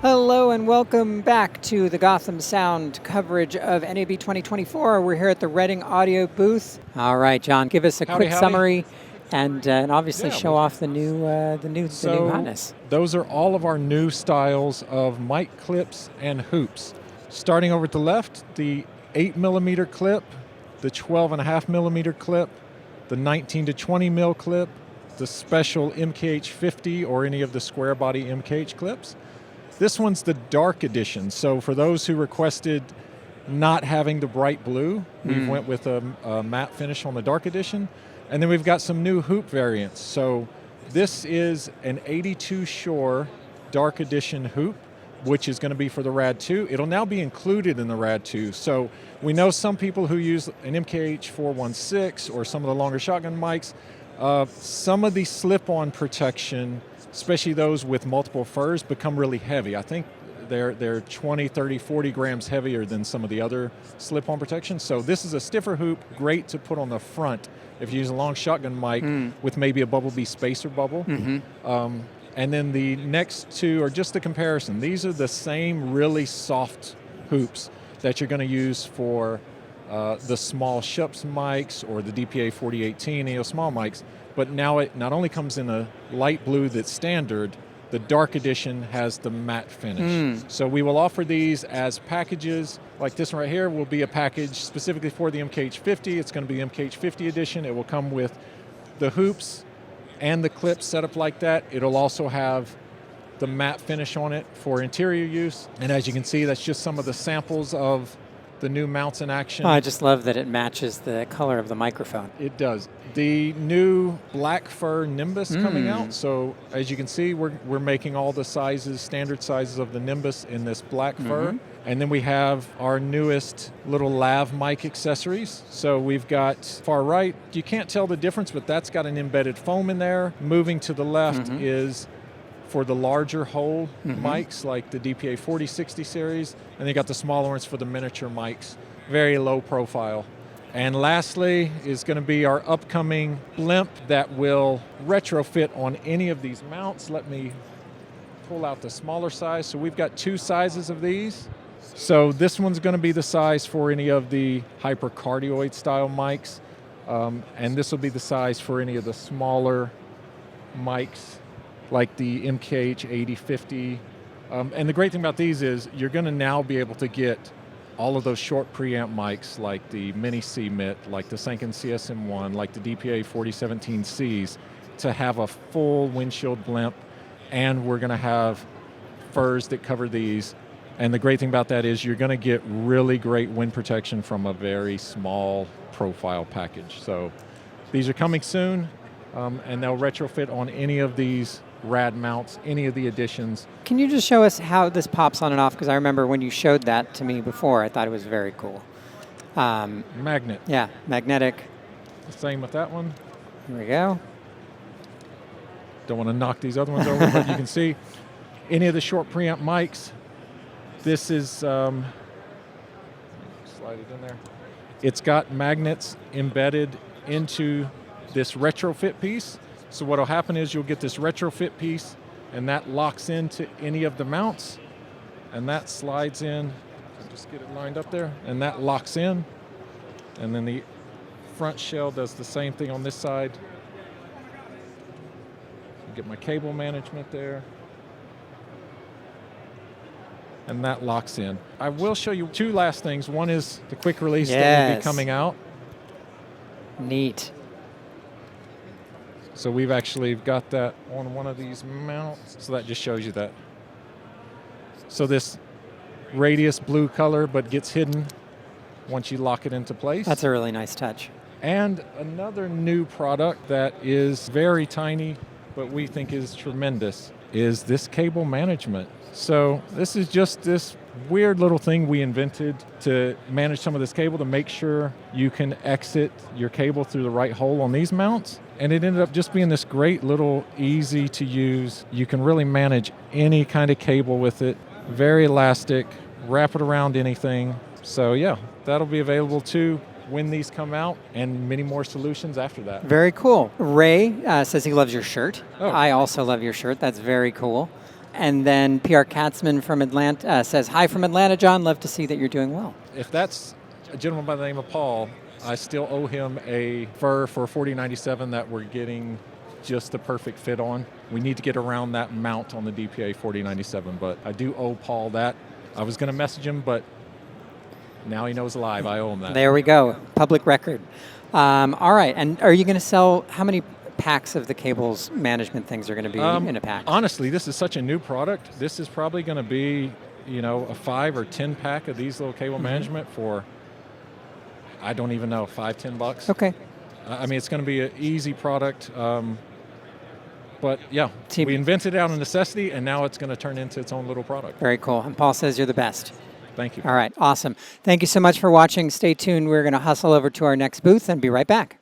Hello and welcome back to the Gotham Sound coverage of NAB 2024. We're here at the Reading Audio booth. All right, John, give us a quick summary and obviously show off the new hotness. Those are all of our new styles of mic clips and hoops. Starting over at the left, the 8mm clip, the 12.5mm clip, the 19 to 20 mil clip, the special MKH50 or any of the square body MKH clips. This one's the dark edition, so for those who requested not having the bright blue, we went with a matte finish on the dark edition. And then we've got some new hoop variants. So this is an 82 Shore dark edition hoop, which is going to be for the RAD 2. It'll now be included in the RAD 2. So we know some people who use an MKH 416 or some of the longer shotgun mics, some of the slip-on protection, especially those with multiple furs, become really heavy. I think they're 20, 30, 40 grams heavier than some of the other slip-on protections. So this is a stiffer hoop, great to put on the front if you use a long shotgun mic with maybe a Bumblebee spacer bubble. And then the next two are just a comparison. These are the same really soft hoops that you're going to use for the small Shups mics or the DPA 4018 EO small mics. But now it not only comes in a light blue that's standard, the dark edition has the matte finish. So we will offer these as packages. Like this one right here will be a package specifically for the MKH50. It's going to be the MKH50 edition. It will come with the hoops and the clips set up like that. It'll also have the matte finish on it for interior use. And as you can see, that's just some of the samples of the new mounts in action. Oh, I just love that it matches the color of the microphone. It does. The new black fur Nimbus coming out. So as you can see, we're making all the sizes, standard sizes of the Nimbus in this black fur. And then we have our newest little lav mic accessories. So we've got far right, you can't tell the difference, but that's got an embedded foam in there. Moving to the left is for the larger hole mics like the DPA 4060 series, and they got the smaller ones for the miniature mics, very low profile. And lastly is going to be our upcoming blimp that will retrofit on any of these mounts. Let me pull out the smaller size. So we've got two sizes of these. So this one's going to be the size for any of the hypercardioid style mics, and this will be the size for any of the smaller mics like the MKH 8050. And the great thing about these is you're going to now be able to get all of those short preamp mics like the Mini C-Mitt, like the Sanken CSM1, like the DPA 4017Cs to have a full windshield blimp, and we're going to have furs that cover these. And the great thing about that is you're going to get really great wind protection from a very small profile package. So these are coming soon, and they'll retrofit on any of these RAD mounts, any of the additions. Can you just show us how this pops on and off? Because I remember when you showed that to me before, I thought it was very cool. Magnet. Yeah, magnetic. The same with that one. Here we go. Don't want to knock these other ones over, but you can see any of the short preamp mics. This is, slide it in there. It's got magnets embedded into this retrofit piece. So what will happen is you'll get this retrofit piece, and that locks into any of the mounts, and that slides in. I'll just get it lined up there, and that locks in. And then the front shell does the same thing on this side. Get my cable management there. And that locks in. I will show you two last things. One is the quick release that will be coming out. Neat. So we've actually got that on one of these mounts. So that just shows you that. So this radius blue color, but gets hidden once you lock it into place. That's a really nice touch. And another new product that is very tiny, but we think is tremendous, is this cable management. So this is just this weird little thing we invented to manage some of this cable to make sure you can exit your cable through the right hole on these mounts. And it ended up just being this great little easy to use. You can really manage any kind of cable with it. Very elastic, wrap it around anything. So yeah, that'll be available too when these come out, and many more solutions after that. Very cool. Ray says he loves your shirt. Oh. I also love your shirt. That's very cool. And then PR Katzman from Atlanta says, hi from Atlanta, John. Love to see that you're doing well. If that's a gentleman by the name of Paul, I still owe him a fur for 4097 that we're getting just the perfect fit on. We need to get around that mount on the DPA 4097, but I do owe Paul that. I was going to message him, but now he knows live. I owe him that. There we go. Public record. All right. And are you going to sell, how many packs of the cables management things are going to be in a pack? Honestly, this is such a new product. This is probably going to be, a 5 or 10 pack of these little cable management for, I don't even know, $5-10. Okay. I mean, it's going to be an easy product. But yeah, we invented it out of necessity, and now it's going to turn into its own little product. Very cool. And Paul says you're the best. Thank you. All right. Awesome. Thank you so much for watching. Stay tuned. We're going to hustle over to our next booth and be right back.